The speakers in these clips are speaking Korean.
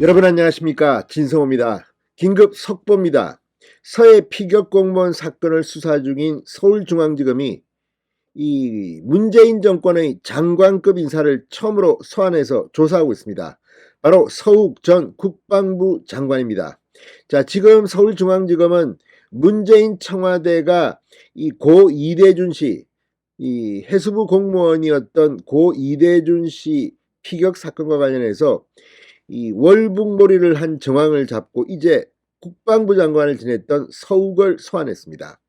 여러분 안녕하십니까, 진성호입니다. 긴급 속보입니다. 서해 피격 공무원 사건을 수사 중인 서울중앙지검이 이 문재인 정권의 장관급 인사를 처음으로 소환해서 조사하고 있습니다. 바로 서욱 전 국방부 장관입니다. 자, 지금 서울중앙지검은 문재인 청와대가 이 고 이대준 씨, 이 해수부 공무원이었던 고 이대준 씨 피격 사건과 관련해서 이 월북몰이를 한 정황을 잡고 이제 국방부 장관을 지냈던 서욱을 소환했습니다.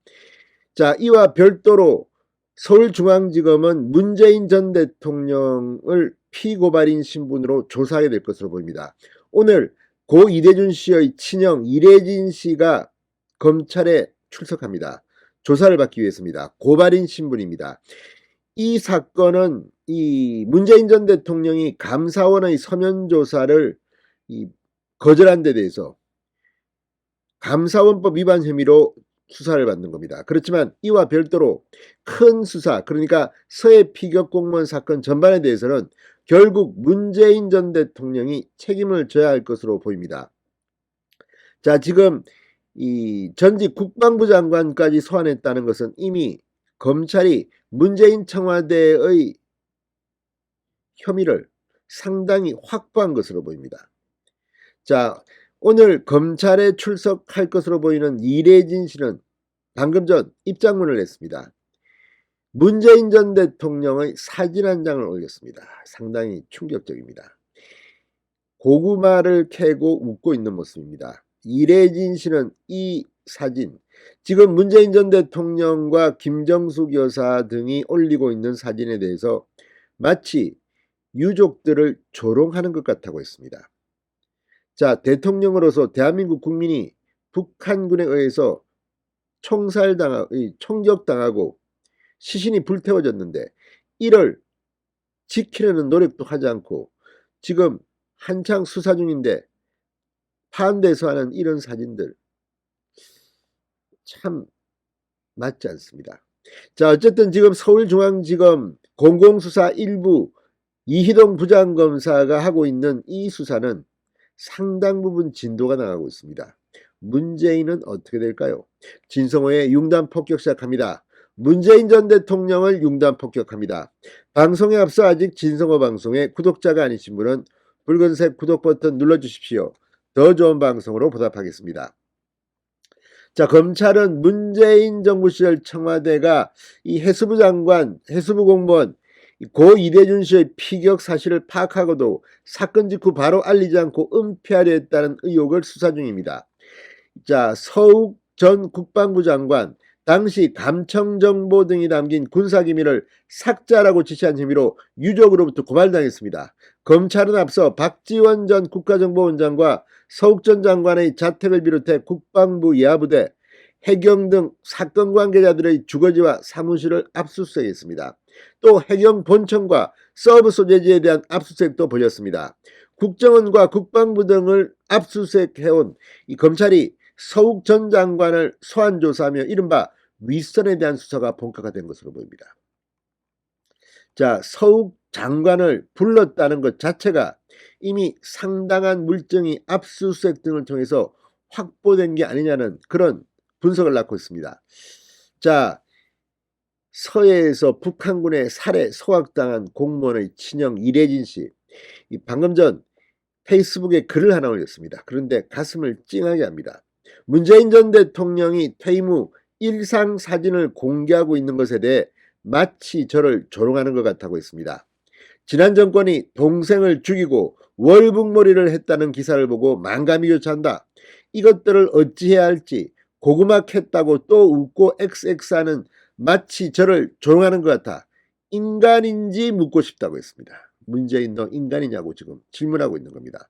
자, 이와 별도로 서울중앙지검은 문재인 전 대통령을 피고발인 신분으로 조사하게 될 것으로 보입니다. 오늘 고 이대준 씨의 친형 이래진 씨가 검찰에 출석합니다. 조사를 받기 위해서입니다. 고발인 신분입니다. 이 사건은 이 문재인 전 대통령이 감사원의 서면 조사를 거절한 데 대해서 감사원법 위반 혐의로 수사를 받는 겁니다. 그렇지만 이와 별도로 큰 수사, 그러니까 서해 피격 공무원 사건 전반에 대해서는 결국 문재인 전 대통령이 책임을 져야 할 것으로 보입니다. 자, 지금 이 전직 국방부 장관까지 소환했다는 것은 이미 검찰이 문재인 청와대의 혐의를 상당히 확보한 것으로 보입니다. 자, 오늘 검찰에 출석할 것으로 보이는 이래진 씨는 방금 전 입장문을 냈습니다. 문재인 전 대통령의 사진 한 장을 올렸습니다. 상당히 충격적입니다. 고구마를 캐고 웃고 있는 모습입니다. 이래진 씨는 이 사진, 지금 문재인 전 대통령과 김정숙 여사 등이 올리고 있는 사진에 대해서 마치 유족들을 조롱하는 것 같다고 했습니다. 자, 대통령으로서 대한민국 국민이 북한군에 의해서 총격당하고 시신이 불태워졌는데 이를 지키려는 노력도 하지 않고 지금 한창 수사 중인데 파한대서 하는 이런 사진들 참 맞지 않습니다. 자, 어쨌든 지금 서울중앙지검 공공수사 1부 이희동 부장검사가 하고 있는 이 수사는 상당 부분 진도가 나가고 있습니다. 문재인은 어떻게 될까요? 진성호의 융단 폭격 시작합니다. 문재인 전 대통령을 융단 폭격합니다. 방송에 앞서 아직 진성호 방송의 구독자가 아니신 분은 붉은색 구독 버튼 눌러주십시오. 더 좋은 방송으로 보답하겠습니다. 자, 검찰은 문재인 정부 시절 청와대가 이 해수부 장관, 해수부 공무원 고 이대준 씨의 피격 사실을 파악하고도 사건 직후 바로 알리지 않고 은폐하려 했다는 의혹을 수사 중입니다. 자, 서욱 전 국방부 장관 당시 감청정보 등이 담긴 군사기밀을 삭제하라고 지시한 혐의로 유족으로부터 고발당했습니다. 검찰은 앞서 박지원 전 국가정보원장과 서욱 전 장관의 자택을 비롯해 국방부 예하부대, 해경 등 사건 관계자들의 주거지와 사무실을 압수수색했습니다. 또 해경 본청과 서브 소재지에 대한 압수수색도 벌였습니다. 국정원과 국방부 등을 압수수색해온 이 검찰이 서욱 전 장관을 소환 조사하며 이른바 윗선에 대한 수사가 본격화된 것으로 보입니다. 자, 서욱 장관을 불렀다는 것 자체가 이미 상당한 물증이 압수수색 등을 통해서 확보된 게 아니냐는 그런 분석을 낳고 있습니다. 자, 서해에서 북한군의 살해 소각당한 공무원의 친형 이래진 씨, 방금 전 페이스북에 글을 하나 올렸습니다. 그런데 가슴을 찡하게 합니다. 문재인 전 대통령이 퇴임 후 일상 사진을 공개하고 있는 것에 대해 마치 저를 조롱하는 것 같다고 했습니다. 지난 정권이 동생을 죽이고 월북몰이를 했다는 기사를 보고 만감이 교차한다. 이것들을 어찌해야 할지 고구마 캤다고 또 웃고 XX하는 마치 저를 조롱하는 것 같아 인간인지 묻고 싶다고 했습니다. 문재인 너 인간이냐고 지금 질문하고 있는 겁니다.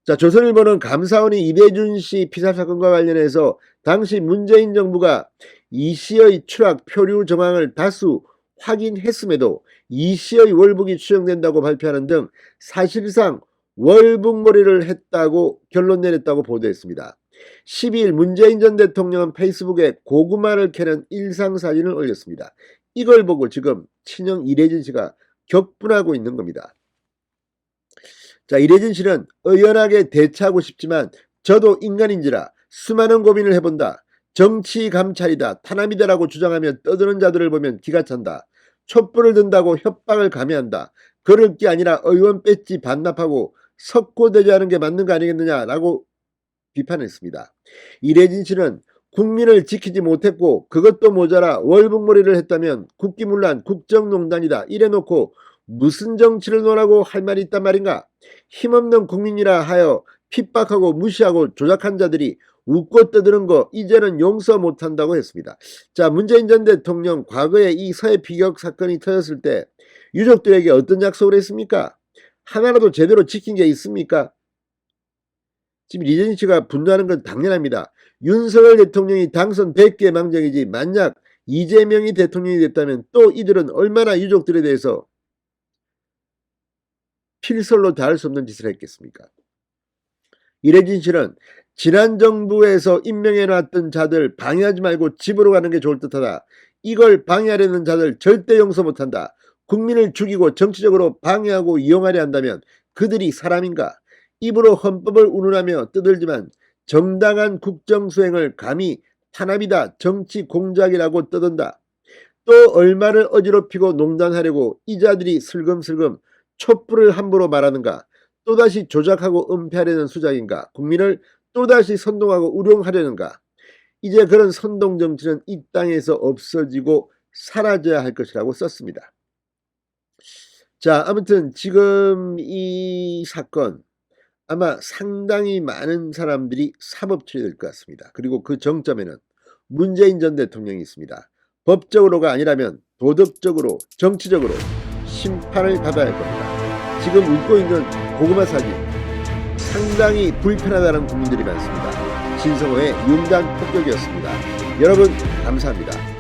자, 조선일보는 감사원이 이대준 씨 피살 사건과 관련해서 당시 문재인 정부가 이 씨의 추락 표류 정황을 다수 확인했음에도 이 씨의 월북이 추정된다고 발표하는 등 사실상 월북몰이를 했다고 결론 내렸다고 보도했습니다. 12일 문재인 전 대통령은 페이스북에 고구마를 캐는 일상사진을 올렸습니다. 이걸 보고 지금 친형 이래진 씨가 격분하고 있는 겁니다. 자, 이래진 씨는 의연하게 대처하고 싶지만 저도 인간인지라 수많은 고민을 해본다. 정치 감찰이다, 탄압이다라고 주장하며 떠드는 자들을 보면 기가 찬다. 촛불을 든다고 협박을 감해한다. 그럴 게 아니라 의원 배지 반납하고 석고대죄하는 게 맞는 거 아니겠느냐라고 비판했습니다. 이래진 씨는 국민을 지키지 못했고 그것도 모자라 월북몰이를 했다면 국기문란 국정농단이다 이래놓고 무슨 정치를 논하고 할 말이 있단 말인가. 힘없는 국민이라 하여 핍박하고 무시하고 조작한 자들이 웃고 떠드는 거 이제는 용서 못한다고 했습니다. 자, 문재인 전 대통령 과거에 이 서해 피격 사건이 터졌을 때 유족들에게 어떤 약속을 했습니까? 하나라도 제대로 지킨 게 있습니까? 지금 이재진 씨가 분노하는 건 당연합니다. 윤석열 대통령이 당선 100개 망정이지 만약 이재명이 대통령이 됐다면 또 이들은 얼마나 유족들에 대해서 필설로 다할 수 없는 짓을 했겠습니까? 이래진 씨는 지난 정부에서 임명해놨던 자들 방해하지 말고 집으로 가는 게 좋을 듯하다. 이걸 방해하려는 자들 절대 용서 못한다. 국민을 죽이고 정치적으로 방해하고 이용하려 한다면 그들이 사람인가? 입으로 헌법을 운운하며 떠들지만 정당한 국정수행을 감히 탄압이다, 정치 공작이라고 떠든다. 또 얼마를 어지럽히고 농단하려고 이 자들이 슬금슬금 촛불을 함부로 말하는가? 또다시 조작하고 은폐하려는 수작인가? 국민을 또다시 선동하고 우롱하려는가? 이제 그런 선동정치는 이 땅에서 없어지고 사라져야 할 것이라고 썼습니다. 자, 아무튼 지금 이 사건 아마 상당히 많은 사람들이 사법 처리될 것 같습니다. 그리고 그 정점에는 문재인 전 대통령이 있습니다. 법적으로가 아니라면 도덕적으로, 정치적으로 심판을 받아야 할 겁니다. 지금 웃고 있는 고구마 사진 상당히 불편하다는 국민들이 많습니다. 신성호의 윤단 폭격이었습니다. 여러분 감사합니다.